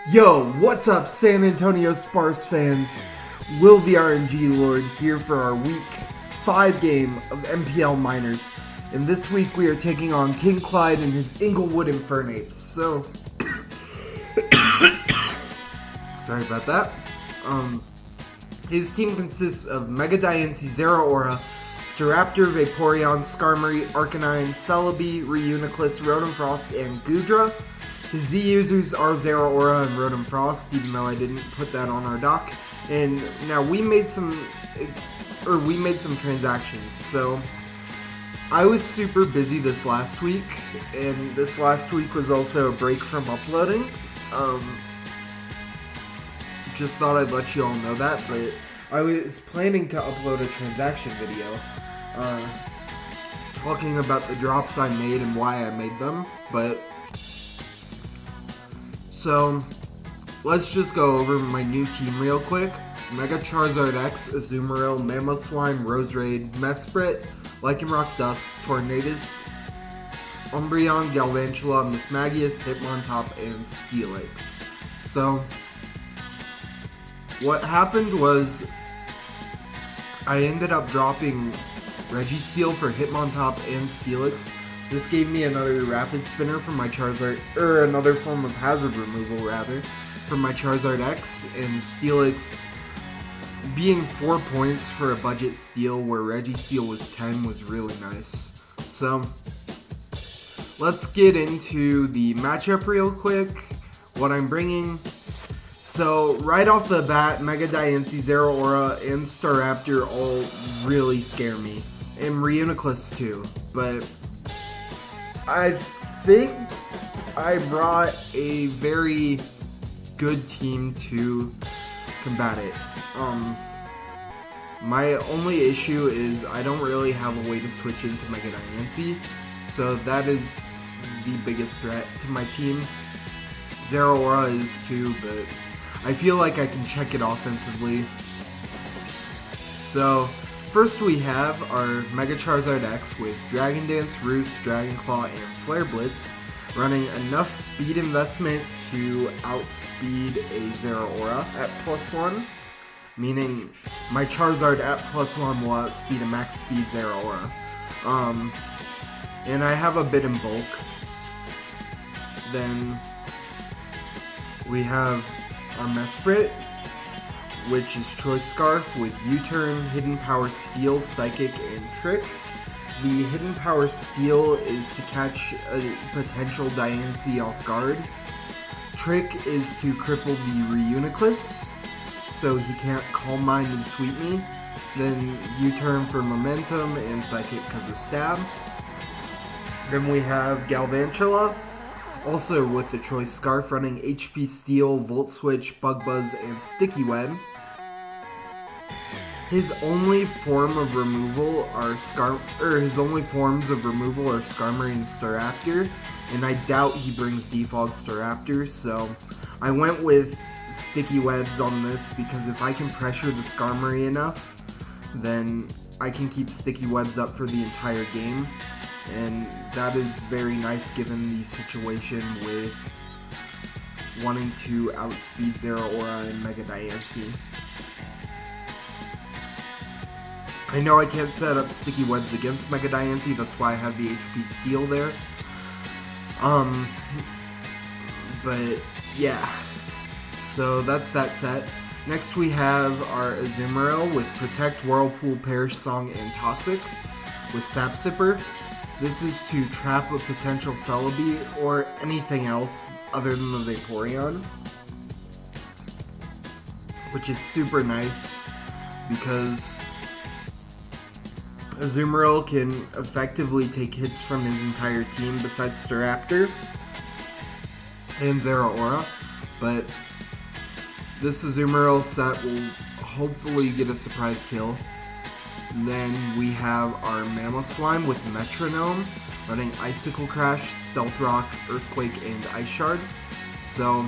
Yo, what's up, San Antonio Sparce fans? Will the RNG Lord here for our Week 5 game of NPL Minors. And this week we are taking on King Clyde and his Inglewood Infernapes. So, sorry about that. His team consists of Mega Diancie, Zero Aura, Staraptor, Vaporeon, Skarmory, Arcanine, Celebi, Reuniclus, Rotom Frost, and Goodra. His Z users are Zero Aura and Rotom Frost, even though I didn't put that on our doc. And now we made some transactions. So I was super busy this last week, and this last week was also a break from uploading. Just thought I'd let you all know that, but I was planning to upload a transaction video, talking about the drops I made and why I made them, but so let's just go over my new team real quick. Mega Charizard X, Azumarill, Mamoswine, Roserade, Mesprit, Lycanroc Dusk, Tornadus, Umbreon, Galvantula, Mismagius, Hitmontop, and Steelix. So what happened was I ended up dropping Registeel for Hitmontop and Steelix. This gave me another Rapid Spinner from my Charizard, or another form of Hazard Removal rather, from my Charizard X, and Steelix being 4 points for a budget steal where Registeel was 10 was really nice. So let's get into the matchup real quick, what I'm bringing. So right off the bat, Mega Diancie, Zero Aura, and Staraptor all really scare me, and Reuniclus too, but I think I brought a very good team to combat it. My only issue is I don't really have a way to switch into Mega Diancie, so that is the biggest threat to my team. Zero Aura is too, but I feel like I can check it offensively. So first we have our Mega Charizard X with Dragon Dance, Roost, Dragon Claw, and Flare Blitz, running enough speed investment to outspeed a Zero Aura at +1, meaning my Charizard at +1 will outspeed a max speed Zero Aura. And I have a bit in bulk. Then we have our Mesprit, which is Choice Scarf with U-Turn, Hidden Power Steel, Psychic, and Trick. The Hidden Power Steel is to catch a potential Diancie off guard. Trick is to cripple the Reuniclus, so he can't Calm Mind and Sweep Me. Then U-Turn for Momentum, and Psychic because of Stab. Then we have Galvantula, also with the Choice Scarf, running HP Steel, Volt Switch, Bug Buzz, and Sticky Web. His only form of removal are his only forms of removal are Skarmory and Staraptor, and I doubt he brings Defog Staraptor, so I went with Sticky Webs on this because if I can pressure the Skarmory enough, then I can keep Sticky Webs up for the entire game, and that is very nice given the situation with wanting to outspeed Zero Aura and Mega Diancie. I know I can't set up Sticky Webs against Mega Diancie, that's why I have the HP Steel there. But yeah, so that's that set. Next we have our Azumarill with Protect, Whirlpool, Perish Song, and Toxic with Sap Sipper. This is to trap a potential Celebi or anything else other than the Vaporeon, which is super nice because Azumarill can effectively take hits from his entire team besides Staraptor and Zero Aura, but this Azumarill set will hopefully get a surprise kill. Then we have our Mamoswine with Metronome, running Icicle Crash, Stealth Rock, Earthquake, and Ice Shard. So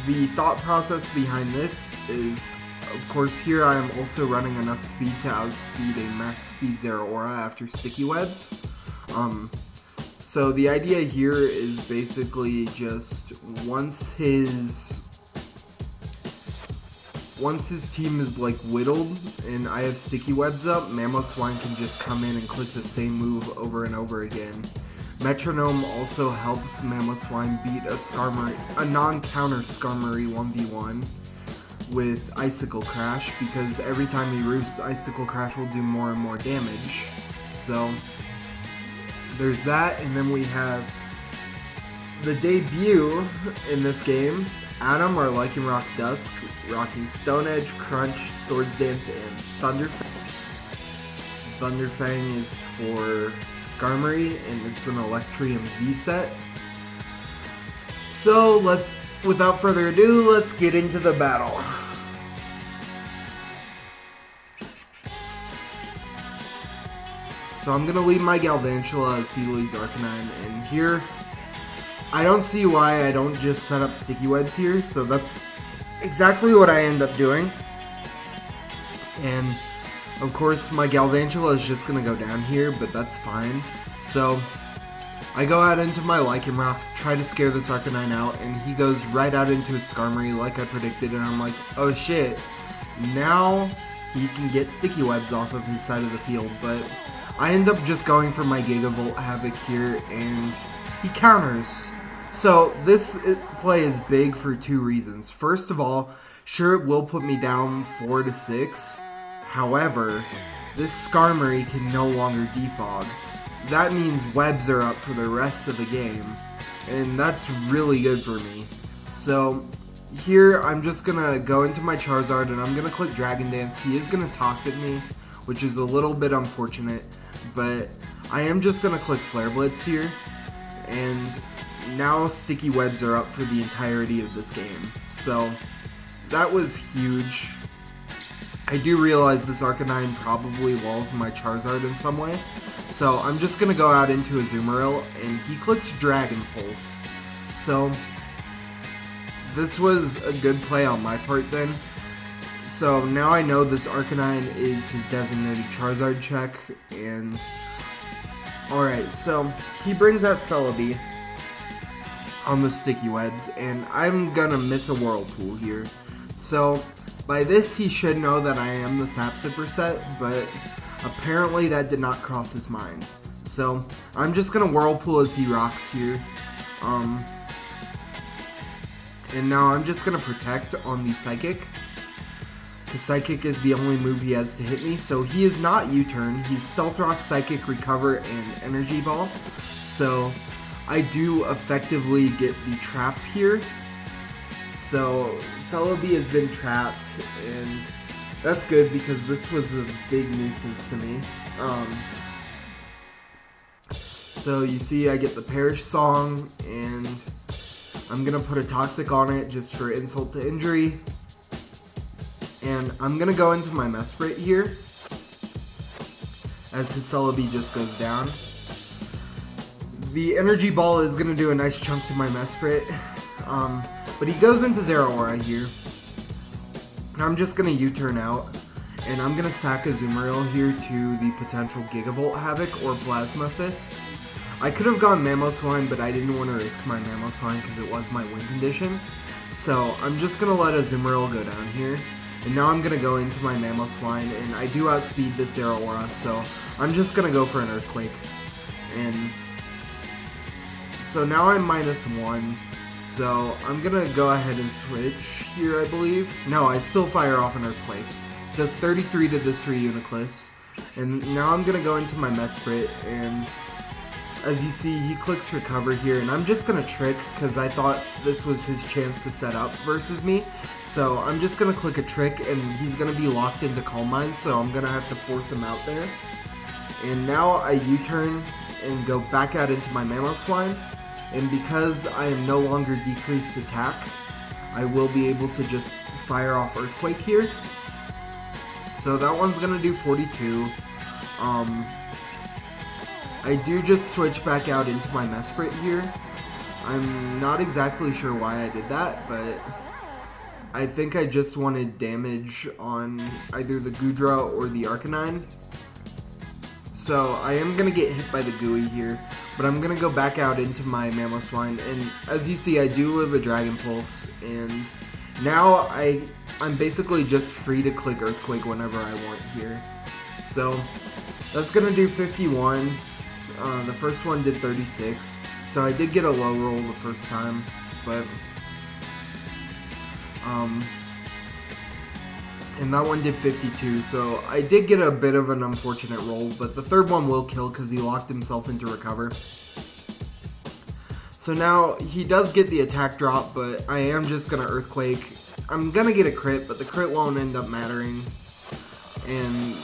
the thought process behind this is, of course, here I am also running enough speed to outspeed a max speed Zero Aura after Sticky Webs. So the idea here is basically just once his once his team is like whittled and I have sticky webs up, Mamoswine can just come in and click the same move over and over again. Metronome also helps Mamoswine beat a non-counter Skarmory 1v1 with Icicle Crash, because every time he roosts, Icicle Crash will do more and more damage. So there's that, and then we have the debut in this game. Adam, our Lycanroc Dusk, rocking Stone Edge, Crunch, Swords Dance, and Thunderfang. Thunderfang is for Skarmory, and it's an Electrium V set. So without further ado, let's get into the battle. So I'm going to leave my Galvantula as he leads Arcanine, and here, I don't see why I don't just set up Sticky Webs here, so that's exactly what I end up doing. And of course my Galvantula is just going to go down here, but that's fine. So I go out into my Lycanroc, try to scare this Arcanine out, and he goes right out into his Skarmory like I predicted, and I'm like, oh shit, now he can get Sticky Webs off of his side of the field, but I end up just going for my Gigavolt Havoc here, and he counters. So this play is big for two reasons. First of all, sure, it will put me down 4-6. However, this Skarmory can no longer defog. That means webs are up for the rest of the game, and that's really good for me. So here I'm just gonna go into my Charizard and I'm gonna click Dragon Dance. He is gonna Toxic me, which is a little bit unfortunate, but I am just gonna click Flare Blitz here, and now Sticky Webs are up for the entirety of this game. So that was huge. I do realize this Arcanine probably walls my Charizard in some way, so I'm just going to go out into a Azumarill, and he clicks Dragon Pulse. So this was a good play on my part then. So now I know this Arcanine is his designated Charizard check, and alright, so he brings out Celebi on the Sticky Webs, and I'm gonna miss a Whirlpool here. So by this he should know that I am the Sap Sipper set, but apparently that did not cross his mind. So I'm just gonna Whirlpool as he rocks here. And now I'm just gonna Protect on the Psychic. The Psychic is the only move he has to hit me, so he is not U-turn. He's Stealth Rock, Psychic, Recover, and Energy Ball. So I do effectively get the trap here. So Celebi has been trapped, and that's good because this was a big nuisance to me. So you see I get the Perish Song, and I'm going to put a Toxic on it just for insult to injury. And I'm going to go into my Mesprit here as his Celebi just goes down. The Energy Ball is going to do a nice chunk to my Mesprit, but he goes into Zeraora here. I'm just going to U-turn out, and I'm going to sack a Azumarill here to the potential Gigavolt Havoc or Plasma Fist. I could have gone Mamoswine, but I didn't want to risk my Mamoswine because it was my win condition. So I'm just going to let a Azumarill go down here. And now I'm going to go into my Mamoswine, and I do outspeed this Zeraora, so I'm just going to go for an Earthquake. And so now I'm -1, so I'm going to go ahead and switch here, I believe. No, I still fire off an Earthquake. Does 33 to this 3 Uniclus. And now I'm going to go into my Mesprit, and as you see, he clicks Recover here, and I'm just going to Trick, because I thought this was his chance to set up versus me. So I'm just going to click a Trick, and he's going to be locked into Calm Mind, so I'm going to have to force him out there. And now I U-turn and go back out into my Mamoswine, and because I am no longer decreased attack, I will be able to just fire off Earthquake here. So that one's going to do 42. I do just switch back out into my Mesprit here. I'm not exactly sure why I did that, but I think I just wanted damage on either the Goodra or the Arcanine. So I am going to get hit by the Gooey here, but I'm going to go back out into my Mamoswine, and as you see I do have a Dragon Pulse, and now I I'm basically just free to click Earthquake whenever I want here. So that's gonna do 51. The first one did 36. So I did get a low roll the first time, but and that one did 52, so I did get a bit of an unfortunate roll, but the third one will kill because he locked himself into recover. So now he does get the attack drop, but I am just going to Earthquake. I'm going to get a crit, but the crit won't end up mattering. And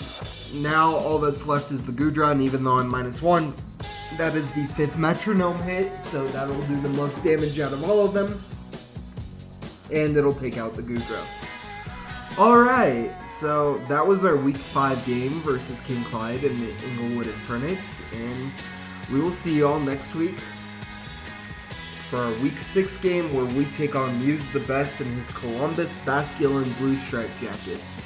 now all that's left is the Goodra, and even though I'm -1, that is the 5th Metronome hit, so that'll do the most damage out of all of them. And it'll take out the Goodra. Alright, so that was our Week 5 game versus King Clyde and the Inglewood Infernapes, and we will see you all next week for our Week 6 game where we take on Muse the Best and his Columbus Basculin Blue Stripe Jackets.